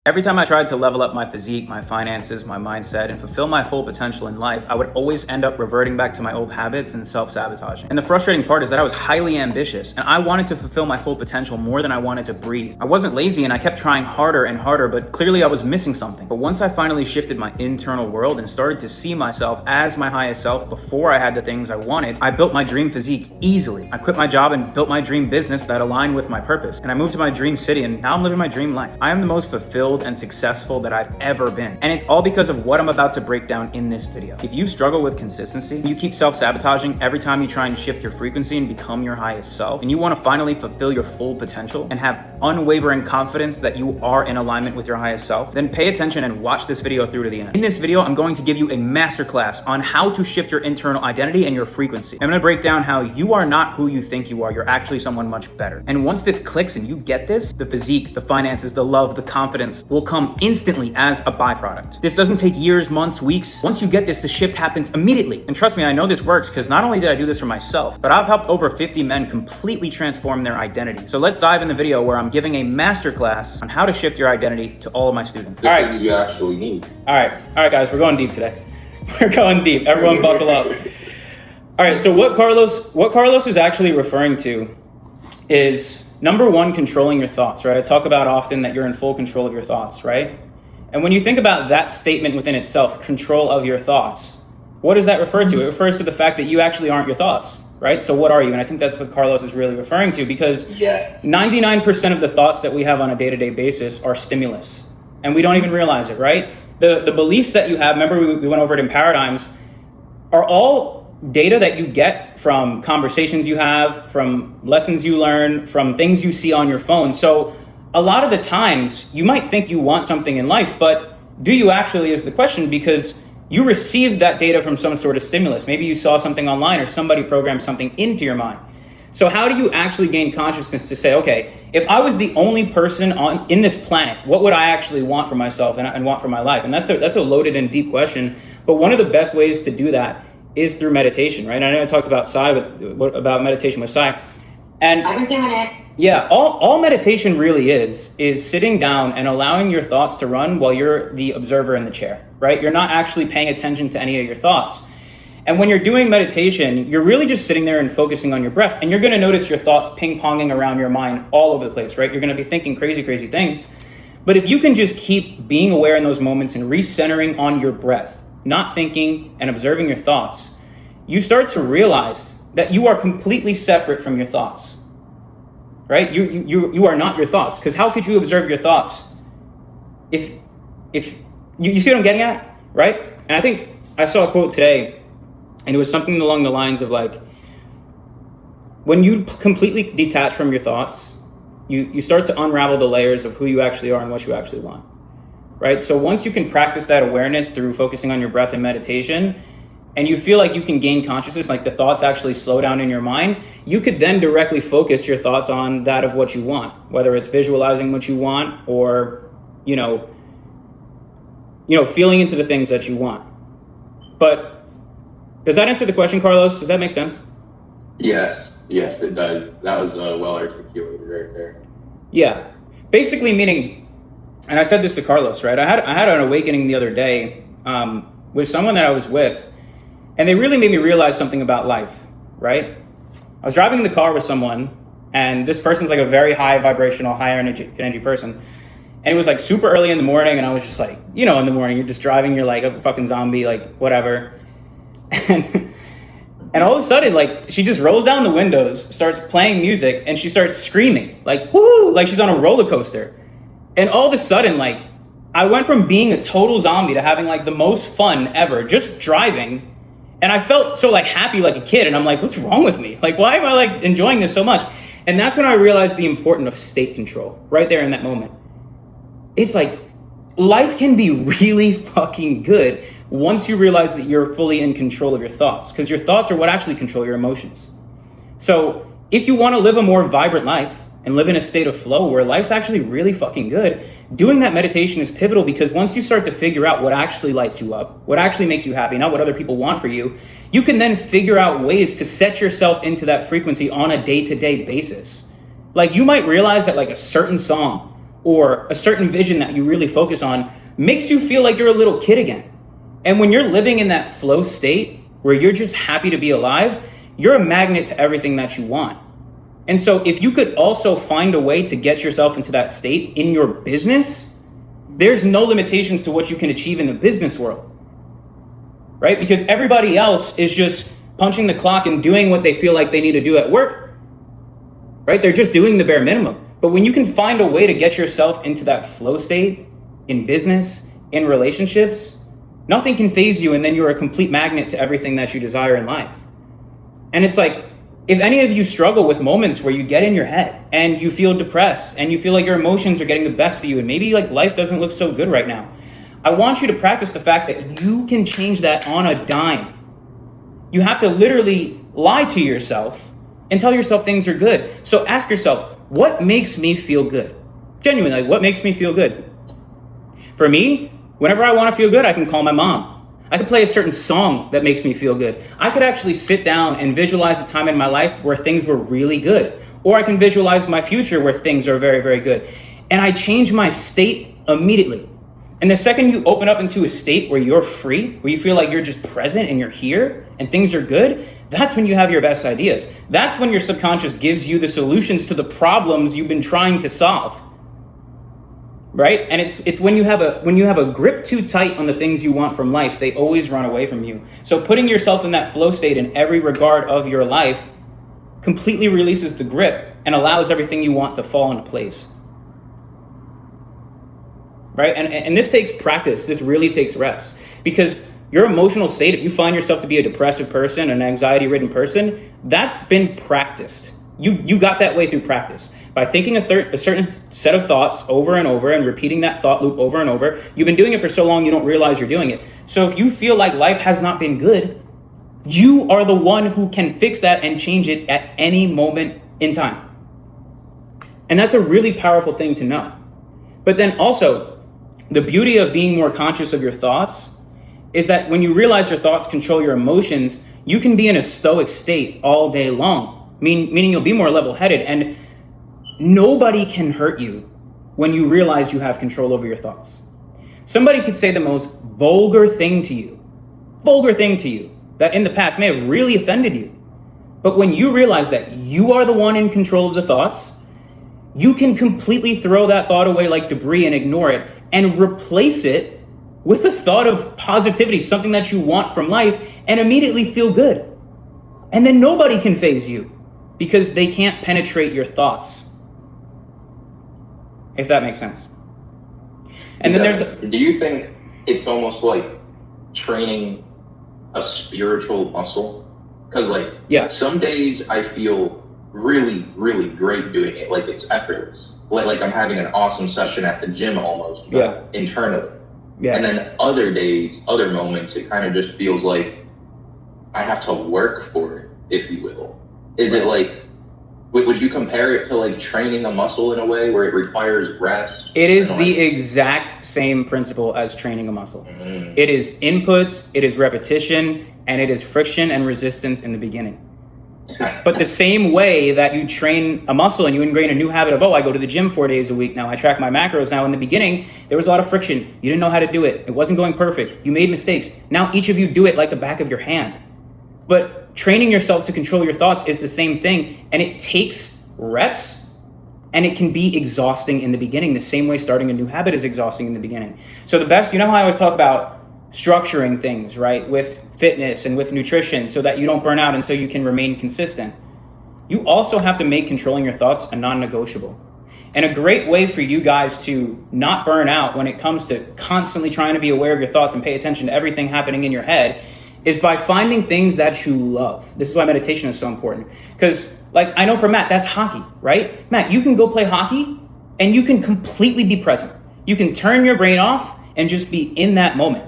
Every time I tried to level up my physique, my finances, my mindset, and fulfill my full potential in life, I would always end up reverting back to my old habits and self-sabotaging. And the frustrating part is that I was highly ambitious, and I wanted to fulfill my full potential more than I wanted to breathe. I wasn't lazy, and I kept trying harder and harder, but clearly I was missing something. But once I finally shifted my internal world and started to see myself as my highest self before I had the things I wanted, I built my dream physique easily. I quit my job and built my dream business that aligned with my purpose. And I moved to my dream city, and now I'm living my dream life. I am the most fulfilled and successful that I've ever been. And it's all because of what I'm about to break down in this video. If you struggle with consistency, you keep self-sabotaging every time you try and shift your frequency and become your highest self, and you want to finally fulfill your full potential and have unwavering confidence that you are in alignment with your highest self, then pay attention and watch this video through to the end. In this video, I'm going to give you a masterclass on how to shift your internal identity and your frequency. I'm going to break down how you are not who you think you are. You're actually someone much better. And once this clicks and you get this, the physique, the finances, the love, the confidence will come instantly as a byproduct. This doesn't take years, months, weeks. Once you get this, the shift happens immediately. And trust me, I know this works because not only did I do this for myself, but I've helped over 50 men completely transform their identity. So let's dive in the video where I'm giving a masterclass on how to shift your identity to all of my students. The things you actually need. All right, guys, we're going deep today. We're going deep. Everyone buckle up. All right, so what Carlos is actually referring to is, number one, controlling your thoughts, right? I talk about often that you're in full control of your thoughts, right? And when you think about that statement within itself, control of your thoughts, what does that refer to? It refers to the fact that you actually aren't your thoughts, right? So what are you? And I think that's what Carlos is really referring to, because 99% of the thoughts that we have on a day-to-day basis are stimulus, and we don't even realize it, right? The beliefs that you have, remember we went over it in paradigms, are all data that you get from conversations you have, from lessons you learn, from things you see on your phone. So a lot of the times you might think you want something in life, but do you actually is the question, because you received that data from some sort of stimulus. Maybe you saw something online or somebody programmed something into your mind. So how do you actually gain consciousness to say, okay, if I was the only person in this planet, what would I actually want for myself and want for my life? And that's a loaded and deep question. But one of the best ways to do that is through meditation, right? I know I talked about about meditation with Sai. And I've been doing it. Yeah, all meditation really is sitting down and allowing your thoughts to run while you're the observer in the chair, right? You're not actually paying attention to any of your thoughts. And when you're doing meditation, you're really just sitting there and focusing on your breath. And you're going to notice your thoughts ping-ponging around your mind all over the place, right? You're going to be thinking crazy, crazy things. But if you can just keep being aware in those moments and recentering on your breath, not thinking and observing your thoughts, you start to realize that you are completely separate from your thoughts. Right? You are not your thoughts, because how could you observe your thoughts if you see what I'm getting at, right? And I think I saw a quote today, and it was something along the lines of like, when you completely detach from your thoughts, you start to unravel the layers of who you actually are and what you actually want, right? So once you can practice that awareness through focusing on your breath and meditation, and you feel like you can gain consciousness, like the thoughts actually slow down in your mind, you could then directly focus your thoughts on that of what you want, whether it's visualizing what you want or, feeling into the things that you want. But does that answer the question, Carlos? Does that make sense? Yes, it does. That was well articulated right there. Yeah, basically meaning, and I said this to Carlos, right? I had an awakening the other day with someone that I was with. And they really made me realize something about life, right? I was driving in the car with someone, and this person's like a very high vibrational, high energy person. And it was like super early in the morning, and I was just like, in the morning, you're just driving, you're like a fucking zombie, like whatever. And all of a sudden, like, she just rolls down the windows, starts playing music, and she starts screaming, like, woo, like she's on a roller coaster. And all of a sudden, like, I went from being a total zombie to having like the most fun ever, just driving. And I felt so like happy like a kid. And I'm like, what's wrong with me? Like, why am I like enjoying this so much? And that's when I realized the importance of state control right there in that moment. It's like life can be really fucking good once you realize that you're fully in control of your thoughts, because your thoughts are what actually control your emotions. So if you want to live a more vibrant life and live in a state of flow where life's actually really fucking good, doing that meditation is pivotal, because once you start to figure out what actually lights you up, what actually makes you happy, not what other people want for you, you can then figure out ways to set yourself into that frequency on a day-to-day basis. Like, you might realize that like a certain song or a certain vision that you really focus on makes you feel like you're a little kid again. And when you're living in that flow state where you're just happy to be alive, you're a magnet to everything that you want. And so if you could also find a way to get yourself into that state in your business, there's no limitations to what you can achieve in the business world, right? Because everybody else is just punching the clock and doing what they feel like they need to do at work, right? They're just doing the bare minimum. But when you can find a way to get yourself into that flow state in business, in relationships, nothing can phase you, and then you're a complete magnet to everything that you desire in life. And it's like, if any of you struggle with moments where you get in your head and you feel depressed and you feel like your emotions are getting the best of you and maybe like life doesn't look so good right now, I want you to practice the fact that you can change that on a dime. You have to literally lie to yourself and tell yourself things are good. So ask yourself, what makes me feel good? Genuinely, like, what makes me feel good? For me, whenever I want to feel good, I can call my mom. I could play a certain song that makes me feel good. I could actually sit down and visualize a time in my life where things were really good. Or I can visualize my future where things are very, very good. And I change my state immediately. And the second you open up into a state where you're free, where you feel like you're just present and you're here and things are good, that's when you have your best ideas. That's when your subconscious gives you the solutions to the problems you've been trying to solve. Right? And it's when you have a grip too tight on the things you want from life, they always run away from you. So putting yourself in that flow state in every regard of your life completely releases the grip and allows everything you want to fall into place. Right? And this takes practice. This really takes reps, because your emotional state, if you find yourself to be a depressive person, an anxiety-ridden person, that's been practiced. You got that way through practice. By thinking a certain set of thoughts over and over and repeating that thought loop over and over, you've been doing it for so long you don't realize you're doing it. So if you feel like life has not been good, you are the one who can fix that and change it at any moment in time. And that's a really powerful thing to know. But then also, the beauty of being more conscious of your thoughts is that when you realize your thoughts control your emotions, you can be in a stoic state all day long, meaning you'll be more level-headed, and nobody can hurt you when you realize you have control over your thoughts. Somebody could say the most vulgar thing to you that in the past may have really offended you. But when you realize that you are the one in control of the thoughts, you can completely throw that thought away like debris and ignore it and replace it with a thought of positivity, something that you want from life, and immediately feel good. And then nobody can faze you because they can't penetrate your thoughts. If that makes sense. And then do you think it's almost like training a spiritual muscle? Because some days I feel really, really great doing it. Like it's effortless. Like I'm having an awesome session at the gym almost, but internally. Yeah. And then other days, other moments, it kind of just feels like I have to work for it, if you will. Is it like, would you compare it to like training a muscle in a way where it requires rest? It is the exact same principle as training a muscle. Mm-hmm. It is inputs, it is repetition, and it is friction and resistance in the beginning. But the same way that you train a muscle and you ingrain a new habit of, I go to the gym 4 days a week now, I track my macros now. In the beginning, there was a lot of friction. You didn't know how to do it. It wasn't going perfect. You made mistakes. Now each of you do it like the back of your hand. But training yourself to control your thoughts is the same thing, and it takes reps, and it can be exhausting in the beginning, the same way starting a new habit is exhausting in the beginning. So the best, you know how I always talk about structuring things, right, with fitness and with nutrition so that you don't burn out and so you can remain consistent. You also have to make controlling your thoughts a non-negotiable. And a great way for you guys to not burn out when it comes to constantly trying to be aware of your thoughts and pay attention to everything happening in your head is by finding things that you love. This is why meditation is so important. Because I know for Matt, that's hockey, right? Matt, you can go play hockey and you can completely be present. You can turn your brain off and just be in that moment.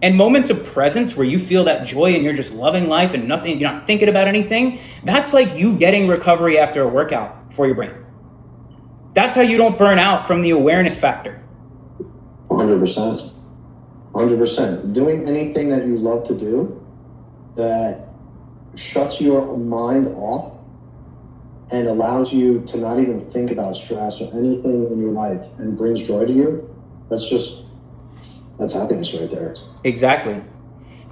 And moments of presence where you feel that joy and you're just loving life and nothing, you're not thinking about anything, that's like you getting recovery after a workout for your brain. That's how you don't burn out from the awareness factor. 100%. 100%. Doing anything that you love to do that shuts your mind off and allows you to not even think about stress or anything in your life and brings joy to you, that's happiness right there. Exactly.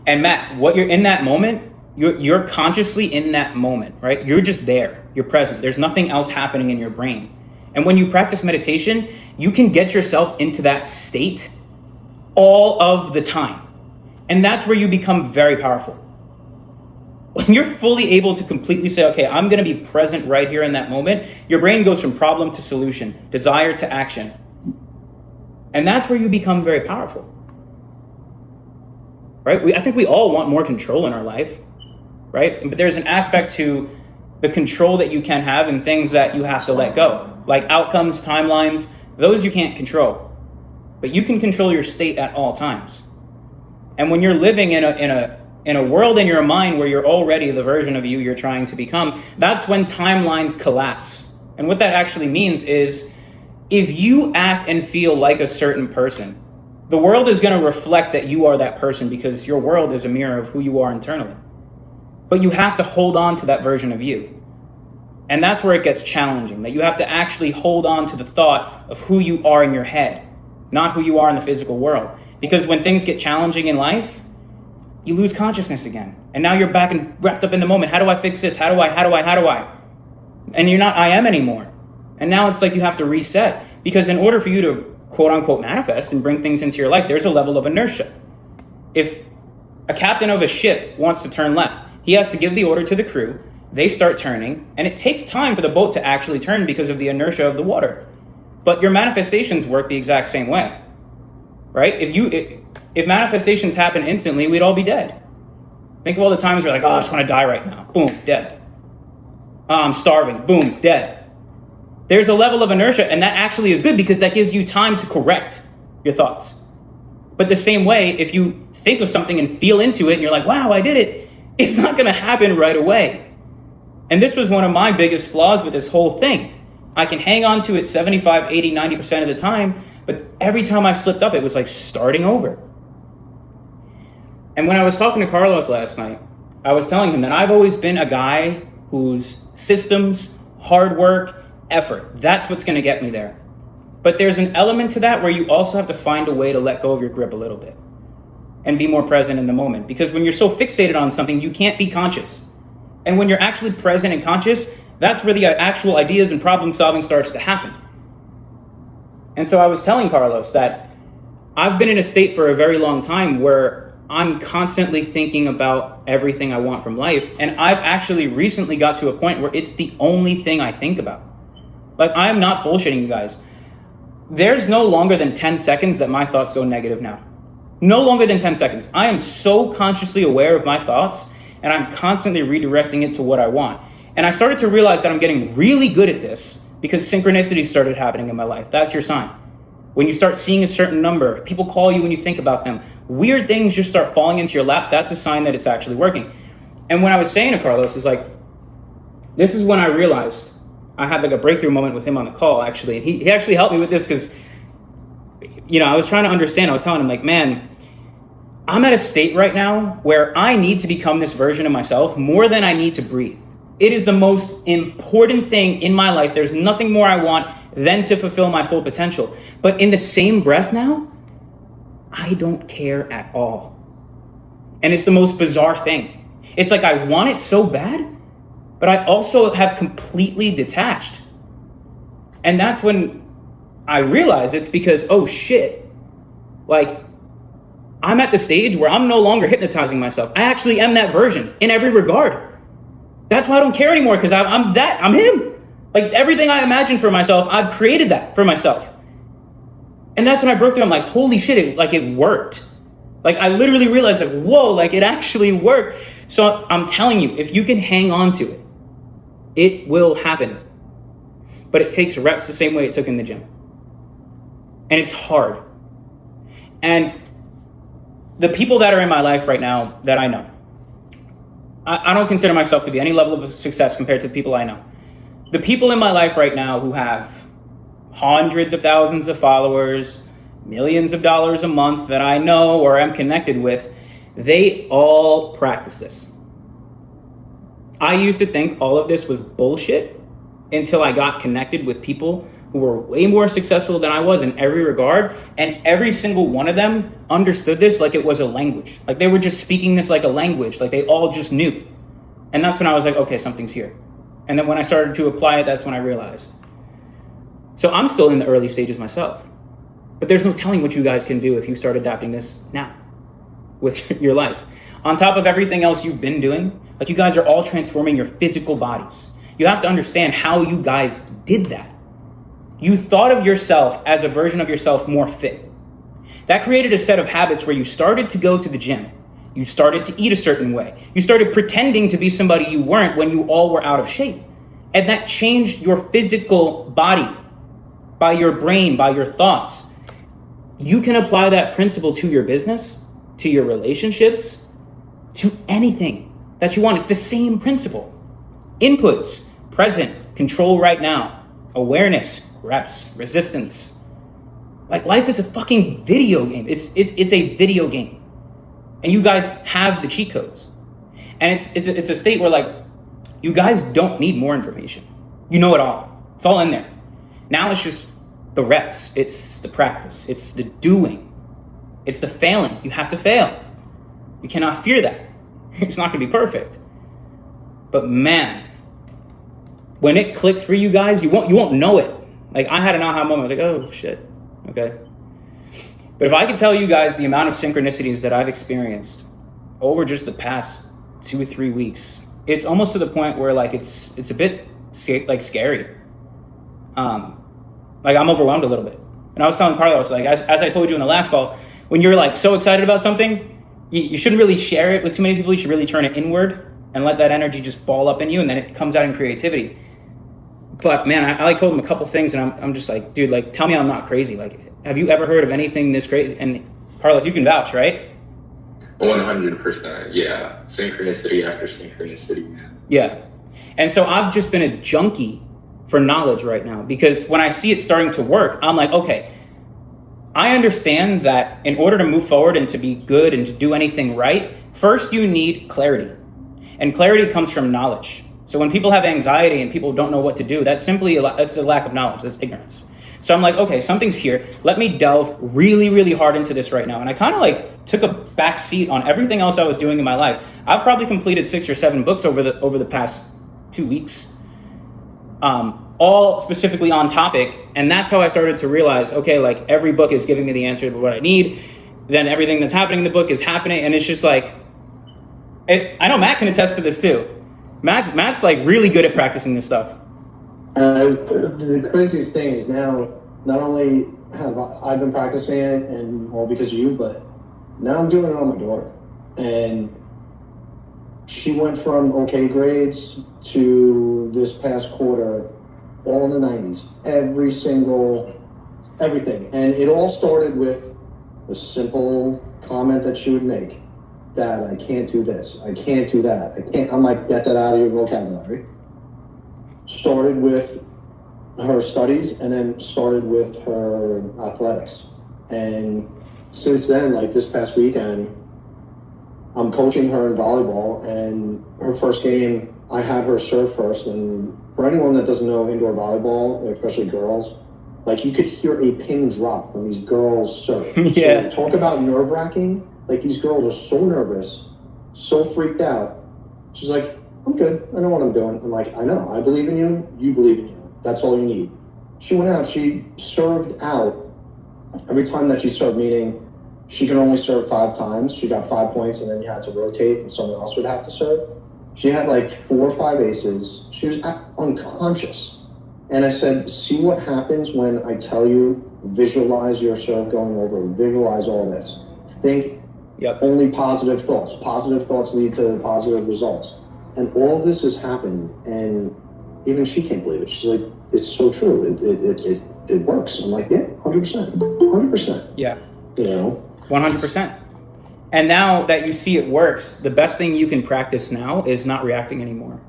And Matt, what you're in that moment, you're consciously in that moment, right? You're just there. You're present. There's nothing else happening in your brain. And when you practice meditation, you can get yourself into that state all of the time. And that's where you become very powerful. When you're fully able to completely say, okay, I'm going to be present right here in that moment, your brain goes from problem to solution, desire to action. And that's where you become very powerful. Right? I think we all want more control in our life, right? But there's an aspect to the control that you can have and things that you have to let go. Like outcomes, timelines, those you can't control. But you can control your state at all times. And when you're living in a world in your mind where you're already the version of you you're trying to become, that's when timelines collapse. And what that actually means is if you act and feel like a certain person, the world is going to reflect that you are that person because your world is a mirror of who you are internally. But you have to hold on to that version of you. And that's where it gets challenging, that you have to actually hold on to the thought of who you are in your head, not who you are in the physical world. Because when things get challenging in life, you lose consciousness again. And now you're back and wrapped up in the moment. How do I fix this? How do I? And you're not I am anymore. And now it's like you have to reset. Because in order for you to quote unquote manifest and bring things into your life, there's a level of inertia. If a captain of a ship wants to turn left, he has to give the order to the crew. They start turning, and it takes time for the boat to actually turn because of the inertia of the water. But your manifestations work the exact same way, right? If manifestations happen instantly, we'd all be dead. Think of all the times you're like, oh, I just want to die right now. Boom, dead. Oh, I'm starving. Boom, dead. There's a level of inertia, and that actually is good because that gives you time to correct your thoughts. But the same way, if you think of something and feel into it and you're like, wow, I did it, it's not going to happen right away. And this was one of my biggest flaws with this whole thing. I can hang on to it 75, 80, 90% of the time, but every time I slipped up, it was like starting over. And when I was talking to Carlos last night, I was telling him that I've always been a guy whose systems, hard work, effort, that's what's going to get me there. But there's an element to that where you also have to find a way to let go of your grip a little bit and be more present in the moment. Because when you're so fixated on something, you can't be conscious. And when you're actually present and conscious, that's where the actual ideas and problem solving starts to happen. And so I was telling Carlos that I've been in a state for a very long time where I'm constantly thinking about everything I want from life. And I've actually recently got to a point where it's the only thing I think about. Like, I'm not bullshitting you guys. There's no longer than 10 seconds that my thoughts go negative now. No longer than 10 seconds. I am so consciously aware of my thoughts, and I'm constantly redirecting it to what I want. And I started to realize that I'm getting really good at this because synchronicities started happening in my life. That's your sign. When you start seeing a certain number, people call you when you think about them, weird things just start falling into your lap, that's a sign that it's actually working. And when I was saying to Carlos, is like, this is when I realized I had like a breakthrough moment with him on the call, actually. And he actually helped me with this because, I was trying to understand. I was telling him, like, man, I'm at a state right now where I need to become this version of myself more than I need to breathe. It is the most important thing in my life. There's nothing more I want than to fulfill my full potential. But in the same breath now, I don't care at all. And it's the most bizarre thing. It's like I want it so bad, but I also have completely detached. And that's when I realize it's because, oh shit, like I'm at the stage where I'm no longer hypnotizing myself. I actually am that version in every regard. That's why I don't care anymore, because I'm him. Like everything I imagined for myself, I've created that for myself. And that's when I broke through. I'm like, holy shit, it worked. Like I literally realized, like, whoa, like it actually worked. So I'm telling you, if you can hang on to it, it will happen. But it takes reps the same way it took in the gym. And it's hard. And the people that are in my life right now that I know, I don't consider myself to be any level of success compared to the people I know. The people in my life right now who have hundreds of thousands of followers, millions of dollars a month that I know or am connected with, they all practice this. I used to think all of this was bullshit until I got connected with people who were way more successful than I was in every regard. And every single one of them understood this like it was a language. Like they were just speaking this like a language, like they all just knew. And that's when I was like, okay, something's here. And then when I started to apply it, that's when I realized. So I'm still in the early stages myself. But there's no telling what you guys can do if you start adapting this now with your life. On top of everything else you've been doing, like you guys are all transforming your physical bodies. You have to understand how you guys did that. You thought of yourself as a version of yourself more fit. That created a set of habits where you started to go to the gym. You started to eat a certain way. You started pretending to be somebody you weren't when you all were out of shape. And that changed your physical body by your brain, by your thoughts. You can apply that principle to your business, to your relationships, to anything that you want. It's the same principle. Inputs, present, control right now, awareness, reps, resistance. Like life is a fucking video game. It's a video game. And you guys have the cheat codes. And it's a state where like, you guys don't need more information. You know it all. It's all in there. Now it's just the reps. It's the practice. It's the doing. It's the failing. You have to fail. You cannot fear that. It's not gonna be perfect. But man, when it clicks for you guys, you won't know it. Like I had an aha moment. I was like, oh shit, okay. But if I could tell you guys the amount of synchronicities that I've experienced over just the past 2 or 3 weeks, it's almost to the point where like it's a bit like scary. Like I'm overwhelmed a little bit. And I was telling Carlos, like as I told you in the last call, when you're like so excited about something, you shouldn't really share it with too many people. You should really turn it inward and let that energy just ball up in you, and then it comes out in creativity. But man, I like told him a couple things, and I'm just like, dude, like tell me I'm not crazy. Like, have you ever heard of anything this crazy? And Carlos, you can vouch, right? 100%. Yeah, synchronicity after synchronicity. Yeah, and so I've just been a junkie for knowledge right now, because when I see it starting to work, I'm like, okay, I understand that in order to move forward and to be good and to do anything right, first you need clarity. And clarity comes from knowledge. So when people have anxiety and people don't know what to do, that's a lack of knowledge, that's ignorance. So I'm like, okay, something's here. Let me delve really, really hard into this right now. And I kind of like took a back seat on everything else I was doing in my life. I've probably completed 6 or 7 books over the past 2 weeks. All specifically on topic. And that's how I started to realize, okay, like every book is giving me the answer to what I need. Then everything that's happening in the book is happening. And it's just like, I know Matt can attest to this too. Matt's like really good at practicing this stuff. The craziest thing is now, not only have I been practicing it and all because of you, but now I'm doing it on my daughter. And she went from okay grades to this past quarter, all in the 90s, everything. And it all started with a simple comment that she would make. Dad, I can't do this. I can't do that. I'm like, get that out of your vocabulary. Started with her studies and then started with her athletics. And since then, like this past weekend, I'm coaching her in volleyball, and her first game, I had her serve first. And for anyone that doesn't know indoor volleyball, especially girls, like you could hear a pin drop when these girls serve. Yeah. So talk about nerve-wracking. Like these girls are so nervous, so freaked out. She's like, I'm good. I know what I'm doing. I'm like, I know. I believe in you. You believe in you. That's all you need. She went out. She served out every time that she served, meaning she could only serve 5 times. She got 5 points, and then you had to rotate, and someone else would have to serve. She had like 4 or 5 aces. She was unconscious. And I said, see what happens when I tell you, visualize your serve going over, visualize all this. Think only positive thoughts. Positive thoughts lead to positive results. And all of this has happened, and even she can't believe it. She's like, it's so true. It works. I'm like, yeah, 100%. 100%. Yeah. You know? 100%. And now that you see it works, the best thing you can practice now is not reacting anymore.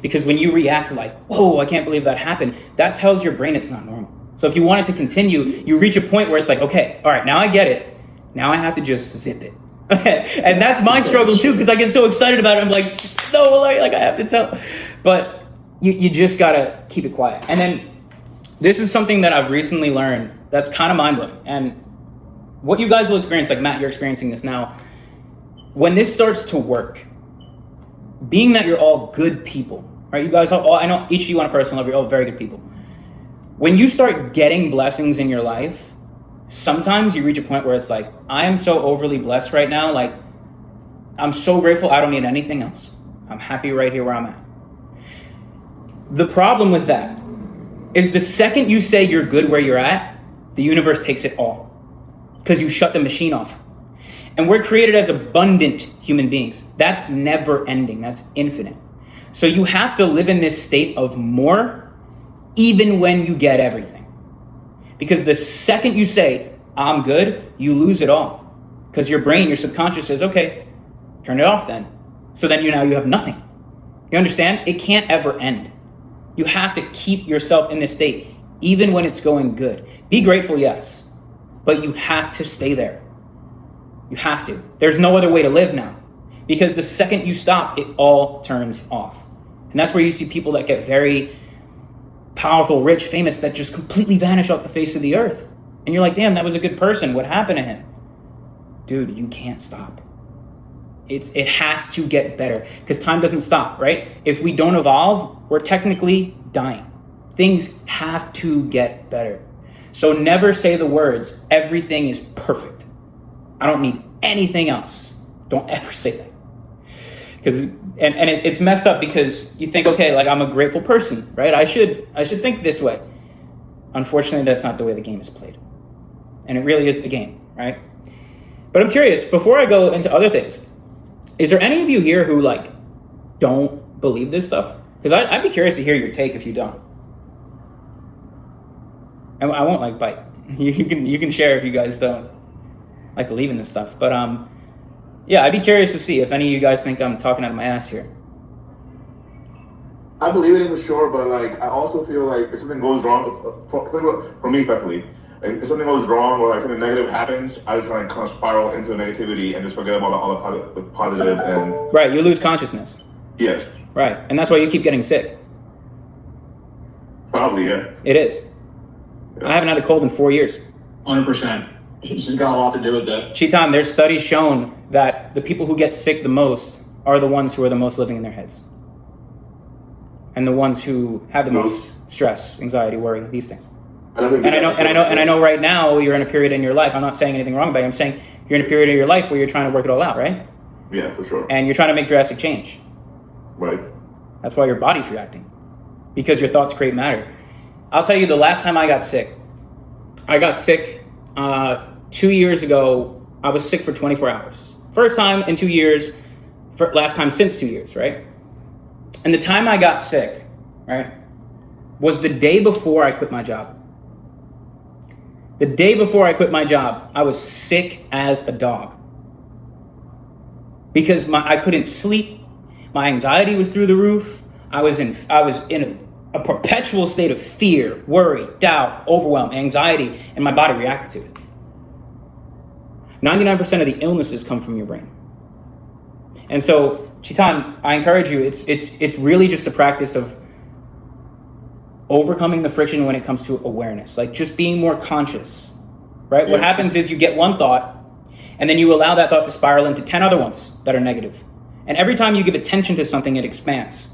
Because when you react like, whoa, I can't believe that happened, that tells your brain it's not normal. So if you want it to continue, you reach a point where it's like, okay, all right, now I get it. Now I have to just zip it. And that's my struggle too, because I get so excited about it. I'm like, no, like I have to tell. But you just gotta keep it quiet. And then this is something that I've recently learned that's kind of mind-blowing. And what you guys will experience, like Matt, you're experiencing this now. When this starts to work, being that you're all good people, right? You guys all, I know each of you on a personal level, you're all very good people. When you start getting blessings in your life, sometimes you reach a point where it's like, I am so overly blessed right now. Like, I'm so grateful. I don't need anything else. I'm happy right here where I'm at. The problem with that is the second you say you're good where you're at, the universe takes it all because you shut the machine off. And we're created as abundant human beings. That's never ending. That's infinite. So you have to live in this state of more even when you get everything. Because the second you say, I'm good, you lose it all. Because your brain, your subconscious says, okay, turn it off then. So then you have nothing. You understand? It can't ever end. You have to keep yourself in this state, even when it's going good. Be grateful, yes, but you have to stay there. You have to. There's no other way to live now. Because the second you stop, it all turns off. And that's where you see people that get very powerful, rich, famous, that just completely vanish off the face of the earth. And you're like, damn, that was a good person. What happened to him? Dude, you can't stop. It has to get better because time doesn't stop, right? If we don't evolve, we're technically dying. Things have to get better. So never say the words, everything is perfect. I don't need anything else. Don't ever say that. Because it's messed up because you think, okay, like I'm a grateful person, right? I should think this way. Unfortunately, that's not the way the game is played. And it really is a game, right? But I'm curious, before I go into other things, is there any of you here who like don't believe this stuff? Because I'd be curious to hear your take if you don't. And I won't like bite. You can share if you guys don't like believe in this stuff. But yeah, I'd be curious to see if any of you guys think I'm talking out of my ass here. I believe in it for sure, but like I also feel like if something goes wrong, for me especially, if something goes wrong or like something negative happens, I just kind of spiral into negativity and just forget about all the positive and. Right, you lose consciousness. Yes. Right, and that's why you keep getting sick. Probably, yeah. It is. Yeah. I haven't had a cold in 4 years. 100%. It's got a lot to do with that. Cheetan, there's studies shown that the people who get sick the most are the ones who are the most living in their heads. And the ones who have the most stress, anxiety, worry, these things. And I know right now you're in a period in your life. I'm not saying anything wrong about it. I'm saying you're in a period of your life where you're trying to work it all out, right? Yeah, for sure. And you're trying to make drastic change. Right. That's why your body's reacting. Because your thoughts create matter. I'll tell you the last time I got sick 2 years ago. I was sick for 24 hours. First time in 2 years, last time since 2 years, right? And the time I got sick, right, was the day before I quit my job. The day before I quit my job, I was sick as a dog. Because I couldn't sleep. My anxiety was through the roof. I was in a perpetual state of fear, worry, doubt, overwhelm, anxiety, and my body reacted to it. 99% of the illnesses come from your brain. And so, Cheetan, I encourage you, it's really just a practice of overcoming the friction when it comes to awareness, like just being more conscious, right? Yeah. What happens is you get one thought and then you allow that thought to spiral into 10 other ones that are negative. And every time you give attention to something, it expands.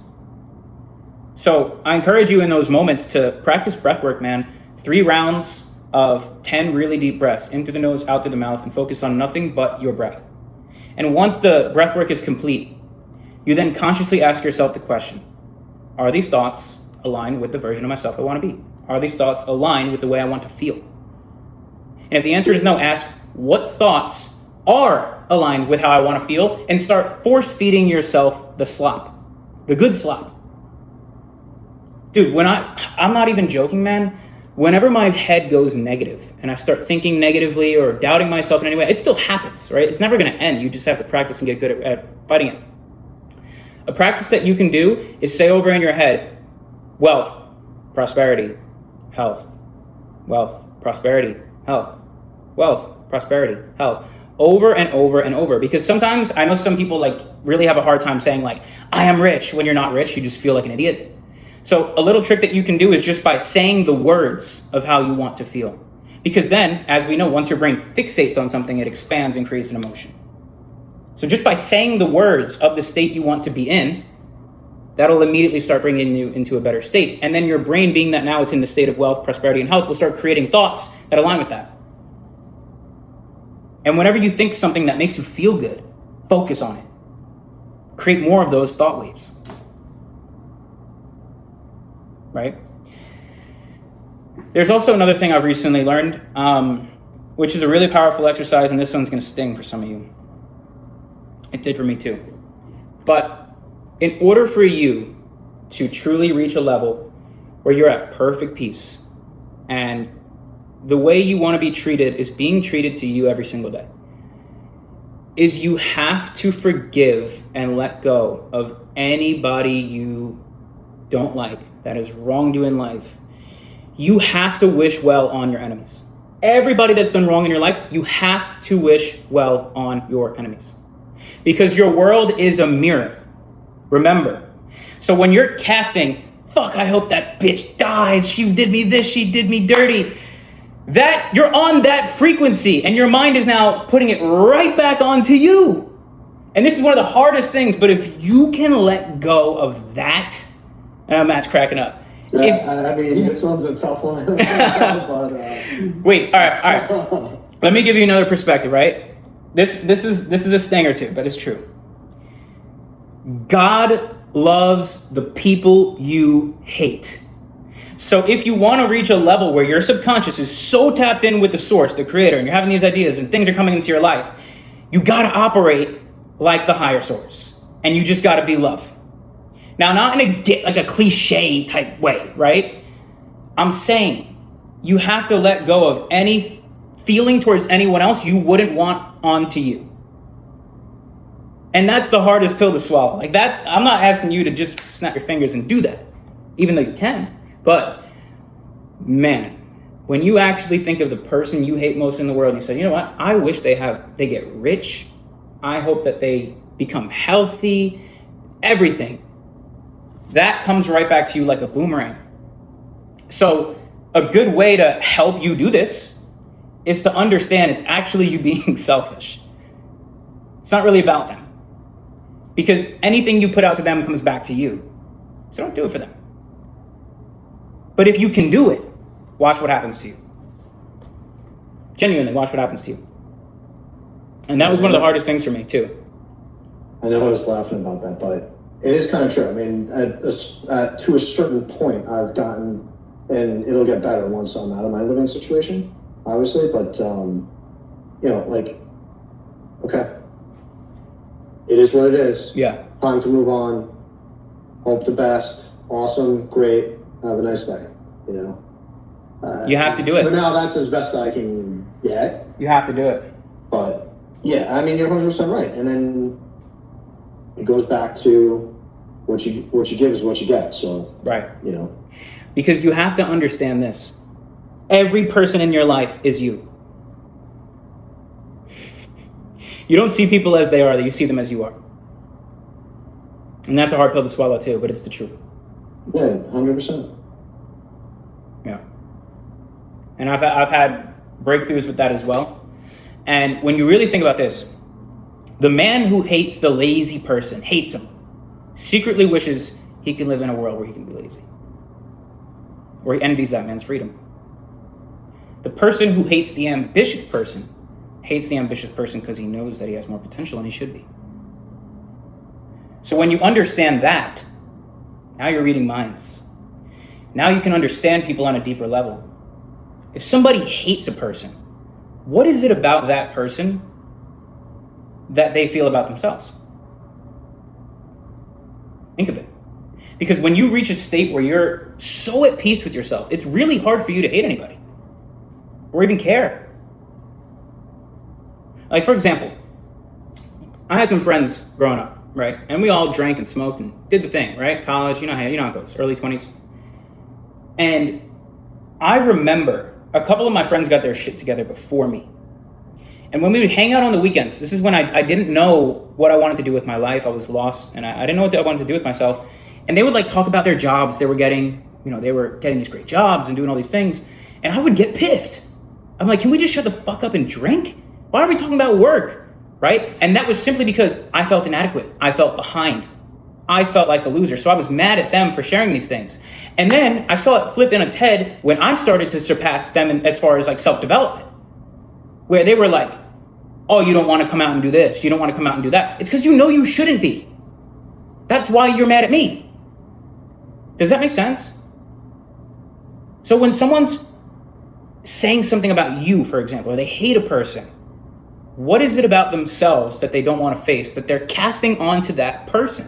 So I encourage you in those moments to practice breath work, man. 3 rounds of 10 really deep breaths, in through the nose, out through the mouth, and focus on nothing but your breath. And once the breath work is complete, you then consciously ask yourself the question, are these thoughts aligned with the version of myself I want to be? Are these thoughts aligned with the way I want to feel? And if the answer is no, ask what thoughts are aligned with how I want to feel and start force feeding yourself the slop, the good slop. Dude, I'm not even joking, man. Whenever my head goes negative and I start thinking negatively or doubting myself in any way, it still happens, right? It's never going to end. You just have to practice and get good at fighting it. A practice that you can do is say over in your head, wealth, prosperity, health, wealth, prosperity, health, wealth, prosperity, health, over and over and over. Because sometimes I know some people like really have a hard time saying like, I am rich. When you're not rich, you just feel like an idiot. So a little trick that you can do is just by saying the words of how you want to feel. Because then, as we know, once your brain fixates on something, it expands and creates an emotion. So just by saying the words of the state you want to be in, that'll immediately start bringing you into a better state. And then your brain, being that now it's in the state of wealth, prosperity, and health, will start creating thoughts that align with that. And whenever you think something that makes you feel good, focus on it. Create more of those thought waves. Right? There's also another thing I've recently learned, which is a really powerful exercise, and this one's going to sting for some of you. It did for me too. But in order for you to truly reach a level where you're at perfect peace, and the way you want to be treated is being treated to you every single day, is you have to forgive and let go of anybody you don't like that has wronged you in life. You have to wish well on your enemies. Everybody that's done wrong in your life, you have to wish well on your enemies. Because your world is a mirror. Remember. So when you're casting, fuck, I hope that bitch dies. She did me this, she did me dirty. That you're on that frequency, and your mind is now putting it right back onto you. And this is one of the hardest things, but if you can let go of that, and Matt's cracking up. I mean, this one's a tough one. But, wait, all right. Let me give you another perspective, right? This is a stinger too, but it's true. God loves the people you hate. So if you want to reach a level where your subconscious is so tapped in with the source, the creator, and you're having these ideas and things are coming into your life, you got to operate like the higher source. And you just got to be love. Now, not in a cliche type way, right? I'm saying you have to let go of any feeling towards anyone else you wouldn't want onto you. And that's the hardest pill to swallow. Like that, I'm not asking you to just snap your fingers and do that, even though you can. But man, when you actually think of the person you hate most in the world, you say, you know what? I wish they get rich. I hope that they become healthy, everything. That comes right back to you like a boomerang. So a good way to help you do this is to understand it's actually you being selfish. It's not really about them. Because anything you put out to them comes back to you. So don't do it for them. But if you can do it, watch what happens to you. Genuinely, watch what happens to you. And that was one of the hardest things for me too. I know I was laughing about that, but it is kind of true. I mean, to a certain point, I've gotten, and it'll get better once I'm out of my living situation, obviously. But okay, it is what it is. Yeah. Time to move on. Hope the best. Awesome. Great. Have a nice day. You have to do it. But now that's as best I can get. You have to do it. But yeah, I mean, you're 100% right. And then it goes back to what you give is what you get. So right. Because you have to understand this. Every person in your life is you. You don't see people as they are, you see them as you are. And that's a hard pill to swallow too, but it's the truth. Yeah, 100%. Yeah. And I've had breakthroughs with that as well. And when you really think about this, the man who hates the lazy person, hates him, secretly wishes he could live in a world where he can be lazy. Where he envies that man's freedom. The person who hates the ambitious person hates the ambitious person because he knows that he has more potential than he should be. So when you understand that, now you're reading minds. Now you can understand people on a deeper level. If somebody hates a person, what is it about that person that they feel about themselves? Think of it. Because when you reach a state where you're so at peace with yourself, it's really hard for you to hate anybody or even care. Like, for example, I had some friends growing up, right? And we all drank and smoked and did the thing, right? College, you know how it goes, early 20s. And I remember a couple of my friends got their shit together before me. And when we would hang out on the weekends, this is when I didn't know what I wanted to do with my life. I was lost, and I didn't know what I wanted to do with myself. And they would like talk about their jobs. They were getting these great jobs and doing all these things. And I would get pissed. I'm like, can we just shut the fuck up and drink? Why are we talking about work, right? And that was simply because I felt inadequate. I felt behind. I felt like a loser. So I was mad at them for sharing these things. And then I saw it flip in its head when I started to surpass them as far as like self-development, where they were like, oh, you don't want to come out and do this. You don't want to come out and do that. It's because you know you shouldn't be. That's why you're mad at me. Does that make sense? So when someone's saying something about you, for example, or they hate a person, what is it about themselves that they don't want to face that they're casting onto that person?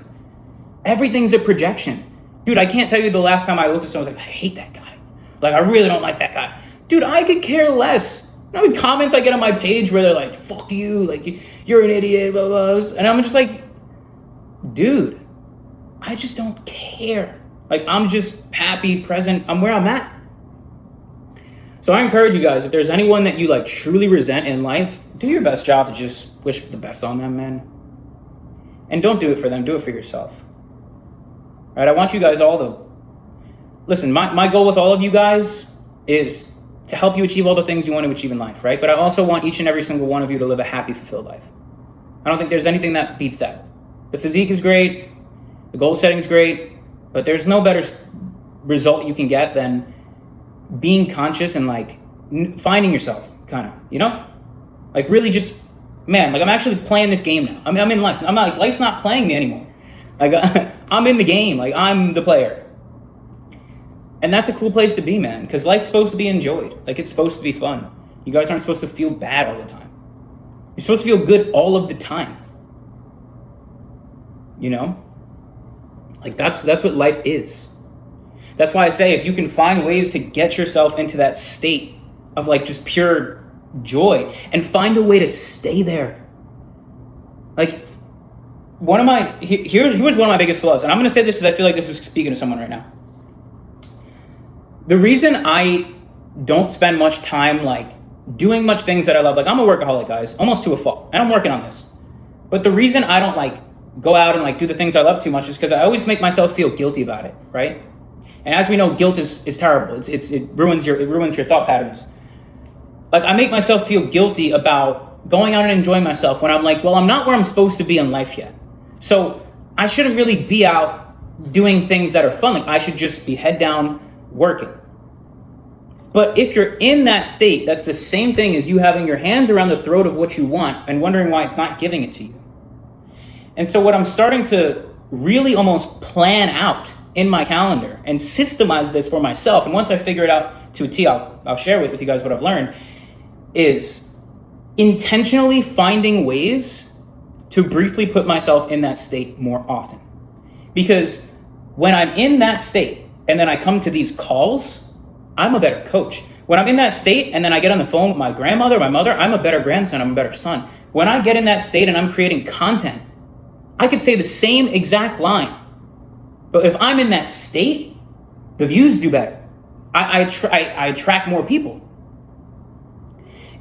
Everything's a projection. Dude, I can't tell you the last time I looked at someone and was like, I hate that guy. Like, I really don't like that guy. Dude, I could care less. You know how many comments I get on my page where they're like, fuck you, like, you're an idiot, blah, blah, blah. And I'm just like, dude, I just don't care. Like, I'm just happy, present, I'm where I'm at. So I encourage you guys, if there's anyone that you like truly resent in life, do your best job to just wish the best on them, man. And don't do it for them, do it for yourself. All right, I want you guys all to, listen, my goal with all of you guys is to help you achieve all the things you want to achieve in life, right? But I also want each and every single one of you to live a happy, fulfilled life. I don't think there's anything that beats that. The physique is great, the goal setting is great, but there's no better result you can get than being conscious and like finding yourself, kind of, you know? Like really just, man, like I'm actually playing this game now. I'm in life. I'm not, like, life's not playing me anymore. Like I'm in the game, like I'm the player. And that's a cool place to be, man, because life's supposed to be enjoyed. Like it's supposed to be fun. You guys aren't supposed to feel bad all the time. You're supposed to feel good all of the time. You know? Like that's what life is. That's why I say if you can find ways to get yourself into that state of like just pure joy and find a way to stay there. Like here's one of my biggest flaws, and I'm going to say this because I feel like this is speaking to someone right now. The reason I don't spend much time like doing much things that I love, like I'm a workaholic, guys, almost to a fault, and I'm working on this. But the reason I don't like go out and like do the things I love too much is because I always make myself feel guilty about it, right? And as we know, guilt is terrible. It ruins your thought patterns. Like I make myself feel guilty about going out and enjoying myself when I'm like, well, I'm not where I'm supposed to be in life yet. So I shouldn't really be out doing things that are fun. Like I should just be head down working. But if you're in that state, that's the same thing as you having your hands around the throat of what you want and wondering why it's not giving it to you. And so what I'm starting to really almost plan out in my calendar and systemize this for myself, and once I figure it out to a T, I'll share with you guys what I've learned, is intentionally finding ways to briefly put myself in that state more often. Because when I'm in that state and then I come to these calls, I'm a better coach. When I'm in that state and then I get on the phone with my grandmother, my mother, I'm a better grandson, I'm a better son. When I get in that state and I'm creating content, I could say the same exact line. But if I'm in that state, the views do better. I attract more people.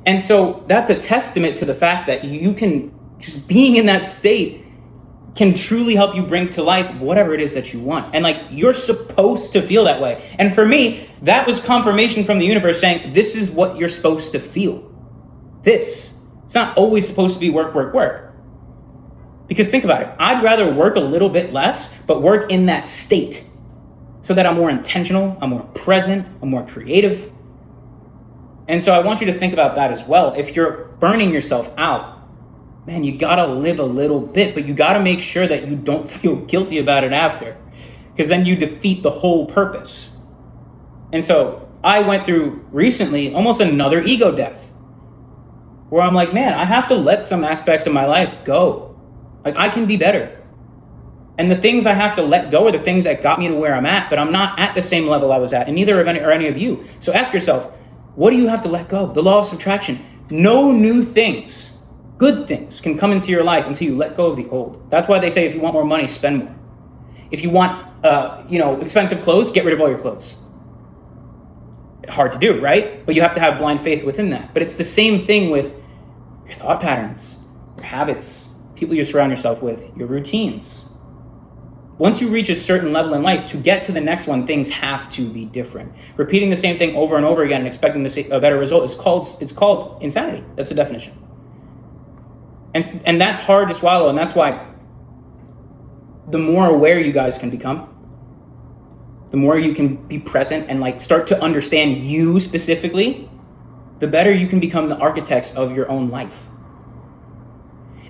And so that's a testament to the fact that you can, just being in that state can truly help you bring to life whatever it is that you want. And like, you're supposed to feel that way. And for me, that was confirmation from the universe saying, this is what you're supposed to feel. It's not always supposed to be work, work, work. Because think about it. I'd rather work a little bit less, but work in that state so that I'm more intentional, I'm more present, I'm more creative. And so I want you to think about that as well. If you're burning yourself out, man, you gotta live a little bit, but you gotta make sure that you don't feel guilty about it after, because then you defeat the whole purpose. And so I went through recently almost another ego death where I'm like, man, I have to let some aspects of my life go. Like I can be better. And the things I have to let go are the things that got me to where I'm at, but I'm not at the same level I was at, and neither of any of you. So ask yourself, what do you have to let go? The law of subtraction. No new things, good things can come into your life until you let go of the old. That's why they say if you want more money, spend more. If you want expensive clothes, get rid of all your clothes. Hard to do, right? But you have to have blind faith within that. But it's the same thing with your thought patterns, your habits, people you surround yourself with, your routines. once you reach a certain level in life, to get to the next one, things have to be different. Repeating the same thing over and over again and expecting a better result is called insanity. That's the definition. And that's hard to swallow, and that's why the more aware you guys can become, the more you can be present and like start to understand you specifically, the better you can become the architects of your own life.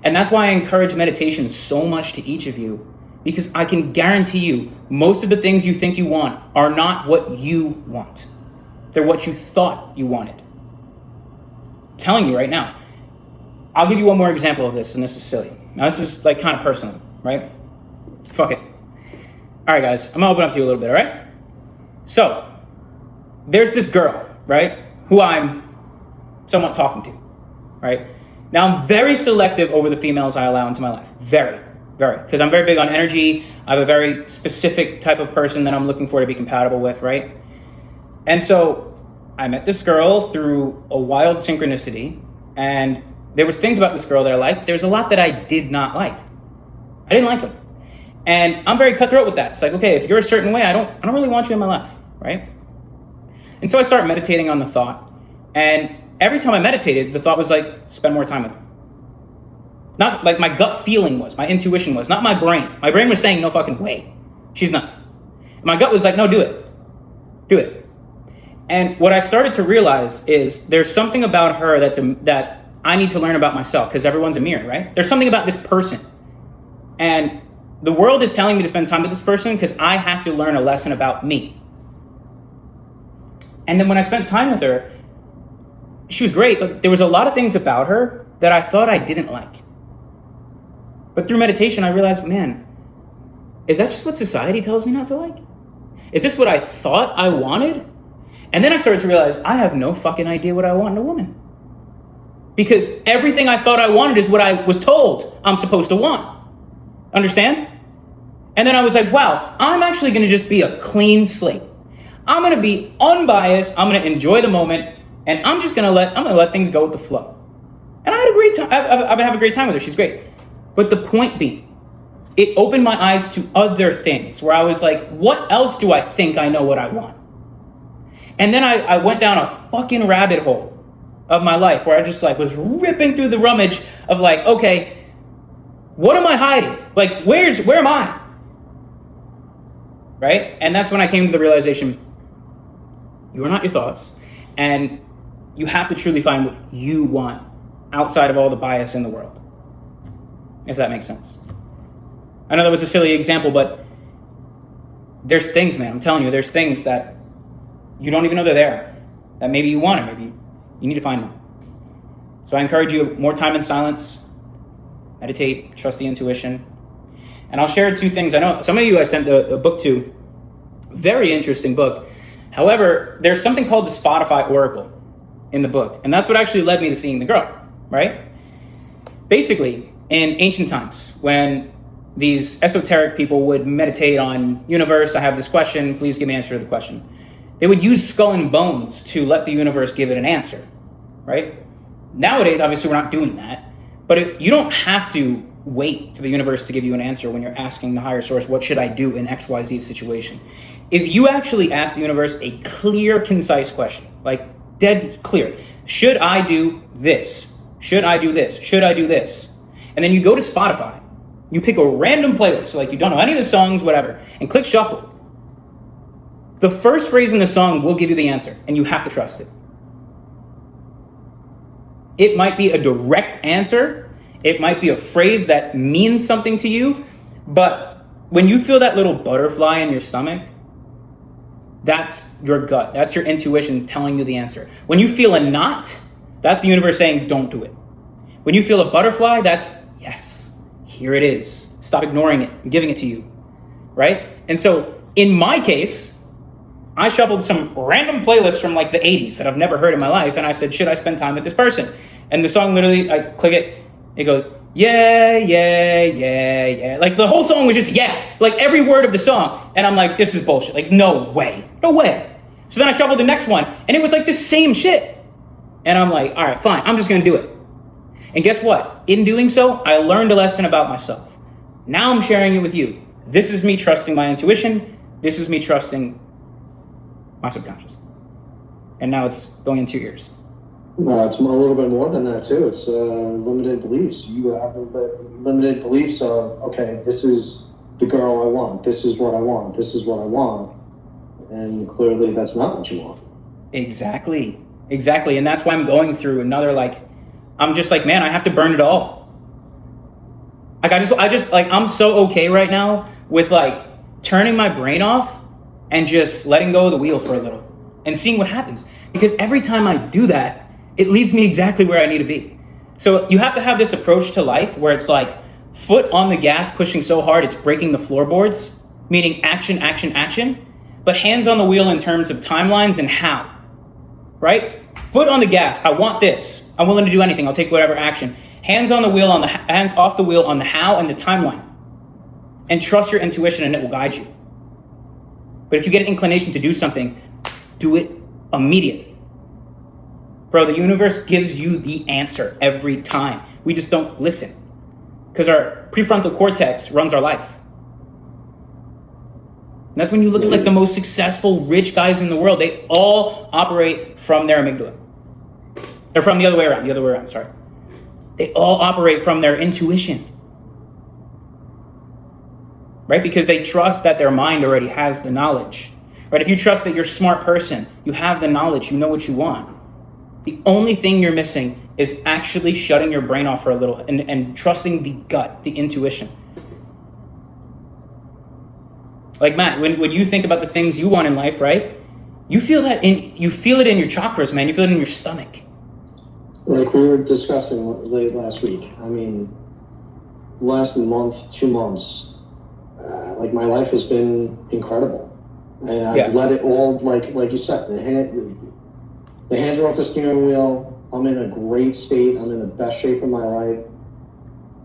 And that's why I encourage meditation so much to each of you, because I can guarantee you most of the things you think you want are not what you want. They're what you thought you wanted. I'm telling you right now. I'll give you one more example of this, and this is silly. Now this is like kind of personal, right? Fuck it. All right, guys, I'm gonna open up to you a little bit, all right? So, there's this girl, right, who I'm somewhat talking to, right? Now, I'm very selective over the females I allow into my life. Very, because I'm very big on energy. I have a very specific type of person that I'm looking for to be compatible with, right? And so, I met this girl through a wild synchronicity, and there was things about this girl that I liked. There's a lot that I did not like. I didn't like them. And I'm very cutthroat with that. It's like, okay, if you're a certain way, I don't really want you in my life, right? And so I started meditating on the thought. And every time I meditated, the thought was like, spend more time with her. Not like my gut feeling was, my intuition was, not my brain. My brain was saying, no fucking way. She's nuts. My gut was like, no, do it. Do it. And what I started to realize is there's something about her that I need to learn about myself, because everyone's a mirror, right? There's something about this person. And the world is telling me to spend time with this person because I have to learn a lesson about me. And then when I spent time with her, she was great, but there was a lot of things about her that I thought I didn't like. But through meditation, I realized, man, is that just what society tells me not to like? Is this what I thought I wanted? And then I started to realize I have no fucking idea what I want in a woman. Because everything I thought I wanted is what I was told I'm supposed to want. Understand? And then I was like, wow, I'm actually going to just be a clean slate. I'm going to be unbiased. I'm going to enjoy the moment. And I'm going to let things go with the flow. And I had a great time. I've been having a great time with her. She's great. But the point being, it opened my eyes to other things where I was like, what else do I think I know what I want? And then I went down a fucking rabbit hole of my life where I just like was ripping through the rummage of like, okay, what am I hiding? Like, where am I? Right? And that's when I came to the realization, you are not your thoughts. And you have to truly find what you want outside of all the bias in the world. If that makes sense. I know that was a silly example, but there's things, man, I'm telling you, there's things that you don't even know they're there. That maybe you want, or maybe you need to find them. So I encourage you, more time in silence, meditate, trust the intuition. And I'll share 2 things. I know some of you I sent a book to, very interesting book. However, there's something called the Spotify Oracle in the book. And that's what actually led me to seeing the girl, right? Basically, in ancient times, when these esoteric people would meditate on universe, I have this question, please give me an answer to the question. They would use skull and bones to let the universe give it an answer, right? Nowadays, obviously, we're not doing that. But you don't have to wait for the universe to give you an answer when you're asking the higher source, what should I do in XYZ situation? If you actually ask the universe a clear, concise question, like dead clear, should I do this? Should I do this? Should I do this? And then you go to Spotify, you pick a random playlist, so like you don't know any of the songs, whatever, and click shuffle. The first phrase in the song will give you the answer, and you have to trust it. It might be a direct answer. It might be a phrase that means something to you. But when you feel that little butterfly in your stomach, that's your gut. That's your intuition telling you the answer. When you feel a knot, that's the universe saying, don't do it. When you feel a butterfly, that's, yes, here it is. Stop ignoring it. I'm giving it to you, right? And so in my case, I shuffled some random playlist from like the 80s that I've never heard in my life. And I said, should I spend time with this person? And the song literally, I click it, it goes, yeah, yeah, yeah, yeah. Like the whole song was just, yeah, like every word of the song. And I'm like, this is bullshit. Like, no way. So then I shuffled the next one and it was like the same shit. And I'm like, all right, fine. I'm just going to do it. And guess what? In doing so, I learned a lesson about myself. Now I'm sharing it with you. This is me trusting my intuition. This is me trusting my subconscious. And now it's going in 2 ears. No, it's a little bit more than that too. It's limited beliefs. You have limited beliefs of, okay, this is the girl I want. This is what I want. This is what I want. And clearly that's not what you want. Exactly. And that's why I'm going through another, I'm just like, man, I have to burn it all. Like, I just I'm so okay right now with turning my brain off and just letting go of the wheel for a little and seeing what happens. Because every time I do that, it leads me exactly where I need to be. So you have to have this approach to life where it's foot on the gas, pushing so hard it's breaking the floorboards, meaning action, but hands on the wheel in terms of timelines and how, right? Foot on the gas, I want this. I'm willing to do anything. I'll take whatever action. Hands off the wheel on the how and the timeline. And trust your intuition and it will guide you. But if you get an inclination to do something, do it immediately. Bro, the universe gives you the answer every time. We just don't listen. Because our prefrontal cortex runs our life. And that's when you look at the most successful rich guys in the world. They all operate from their amygdala. Or from the other way around, sorry. They all operate from their intuition. Right? Because they trust that their mind already has the knowledge. Right? If you trust that you're a smart person, you have the knowledge, you know what you want. The only thing you're missing is actually shutting your brain off for a little and trusting the gut, the intuition. Like Matt, when you think about the things you want in life, right? You feel it in your chakras, man. You feel it in your stomach. Like we were discussing late last week. I mean, last month, 2 months, my life has been incredible. And I've let it all, like you said, the hands are off the steering wheel. I'm in a great state. I'm in the best shape of my life.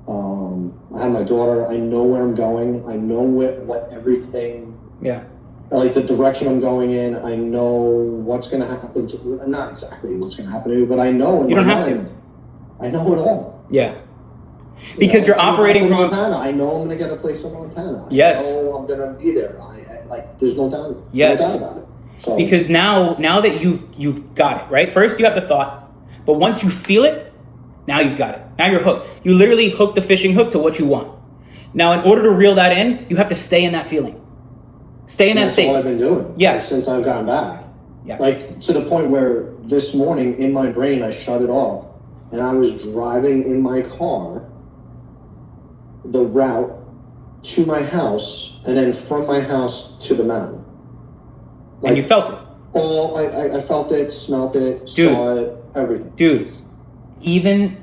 I have my daughter. I know where I'm going. I know what everything. Yeah. Like the direction I'm going in. I know what's going to happen to. Not exactly what's going to happen to me, but I know. You don't have to. I know it all. Yeah. Because you're operating from Montana. I know I'm going to get a place in Montana. Yes. I know I'm going to be there. There's no doubt. Yes. No doubt about it. So, because now that you've got it, right? First you have the thought, but once you feel it, now you've got it. Now you're hooked. You literally hook the fishing hook to what you want. Now, in order to reel that in, you have to stay in that feeling. Stay in that state. That's all I've been doing. Yes. Since I've gotten back. Yes. To the point where this morning in my brain, I shut it off and I was driving in my car the route to my house and then from my house to the mountain. And you felt it. I felt it, smelled it, saw it, everything. Dude, even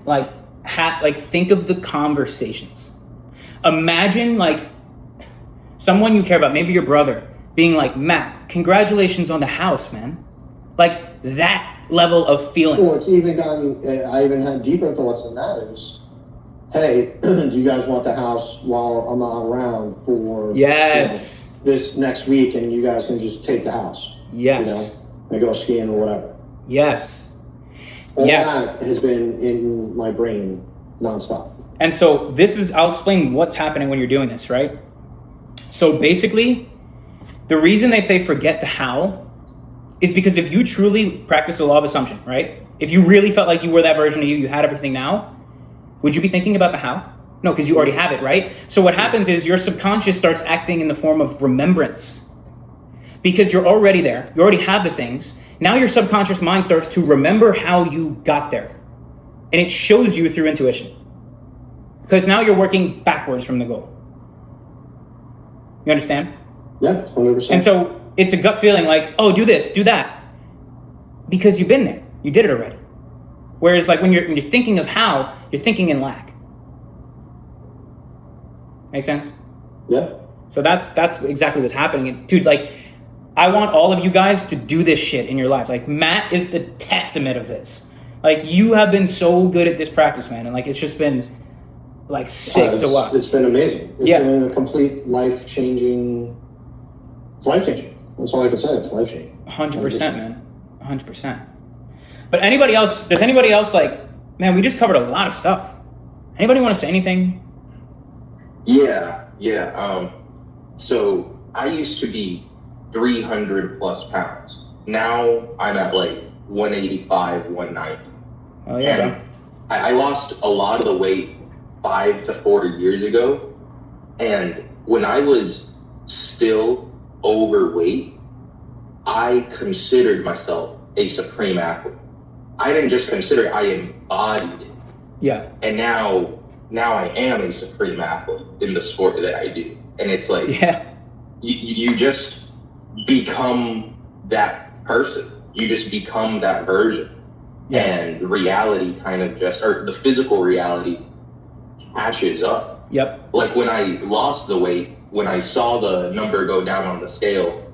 think of the conversations. Imagine someone you care about, maybe your brother, being like, Matt, congratulations on the house, man. That level of feeling. Well, it's even gotten, I even had deeper thoughts than that. It was, hey, do you guys want the house while I'm not around for this next week and you guys can just take the house? Yes. And go skiing or whatever. Yes. All that has been in my brain nonstop. And so I'll explain what's happening when you're doing this, right? So basically, the reason they say forget the how is because if you truly practice the law of assumption, right? If you really felt like you were that version of you had everything now, would you be thinking about the how? No, because you already have it, right? So what happens is your subconscious starts acting in the form of remembrance. Because you're already there, you already have the things. Now your subconscious mind starts to remember how you got there. And it shows you through intuition. Because now you're working backwards from the goal. You understand? Yeah, 100%. And so it's a gut feeling oh, do this, do that. Because you've been there. You did it already. Whereas when you're thinking of how, you're thinking in lack. Make sense? Yeah. So that's exactly what's happening. And dude, I want all of you guys to do this shit in your lives. Matt is the testament of this. You have been so good at this practice, man. And it's just been sick to watch. It's been amazing. It's been a complete life-changing. It's life-changing. That's all I can say. It's life-changing. 100%, man. 100%. But does anybody else man, we just covered a lot of stuff. Anybody want to say anything? Yeah. So I used to be 300 plus pounds. Now I'm at like 185, 190. Oh yeah. And I lost a lot of the weight 5 to 4 years ago. And when I was still overweight, I considered myself a supreme athlete. I didn't just consider it, I embodied it. Yeah. And now I am a supreme athlete in the sport that I do. And it's like, you just become that person. You just become that version. Yeah. And reality kind of or the physical reality catches up. Yep. Like when I lost the weight, when I saw the number go down on the scale,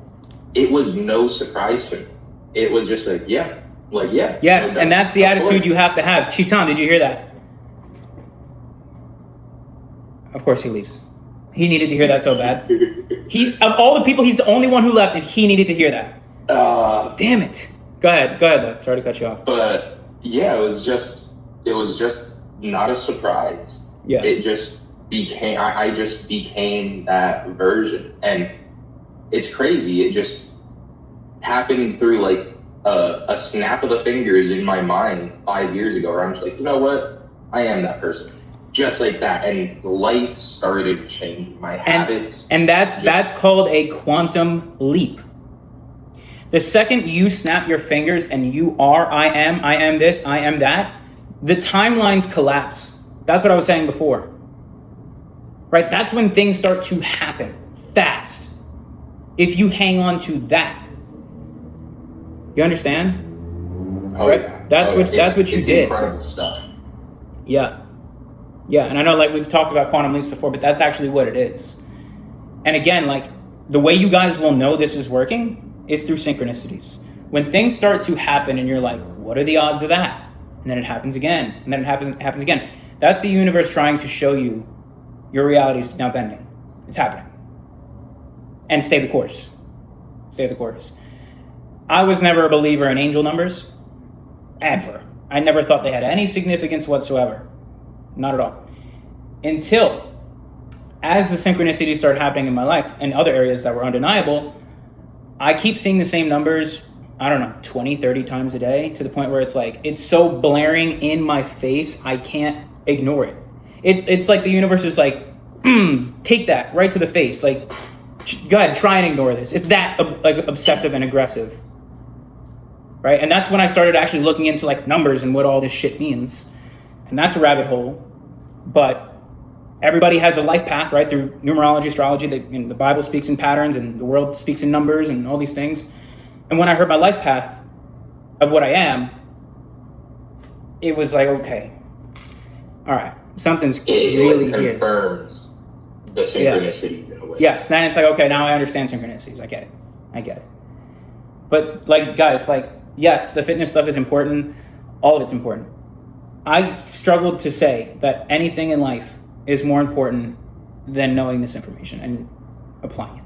it was no surprise to me. It was just like, yeah. Yes, and that's the attitude you have to have. Chitan, did you hear that? Of course he leaves. He needed to hear that so bad. Of all the people, he's the only one who left, and he needed to hear that. Damn it. Go ahead, though. Sorry to cut you off. But yeah, it was just not a surprise. Yeah. It just became, I just became that version. And it's crazy. It just happened through like a snap of the fingers in my mind 5 years ago, where I'm just like, you know what? I am that person. Just like that. And life started changing my habits. And that's called a quantum leap. The second you snap your fingers and you are, I am this, I am that, the timelines collapse. That's what I was saying before. Right? That's when things start to happen fast. If you hang on to that. You understand? Oh, right? Yeah. That's what you did. Incredible stuff. Yeah. Yeah, and I know like we've talked about quantum leaps before, but that's actually what it is. And again, like the way you guys will know this is working is through synchronicities. When things start to happen and you're like, what are the odds of that? And then it happens again, and then it happens again. That's the universe trying to show you your reality is now bending. It's happening. And stay the course. Stay the course. I was never a believer in angel numbers, ever. I never thought they had any significance whatsoever. Not at all. Until, as the synchronicities started happening in my life and other areas that were undeniable, I keep seeing the same numbers, 20, 30 times a day, to the point where it's like, it's so blaring in my face, I can't ignore it. It's like the universe is like, take that right to the face. Like, go ahead, try and ignore this. It's that like obsessive and aggressive. Right? And that's when I started actually looking into like numbers and what all this shit means. And that's a rabbit hole. But everybody has a life path, right? Through numerology, astrology, the Bible speaks in patterns and the world speaks in numbers and all these things. And when I heard my life path of what I am, it was like, okay, all right, something's really here. It confirms the synchronicities in a way. Yes, then it's like, okay, now I understand synchronicities. I get it. But like, guys, like, yes, the fitness stuff is important. All of it's important. I've struggled to say that anything in life is more important than knowing this information and applying it.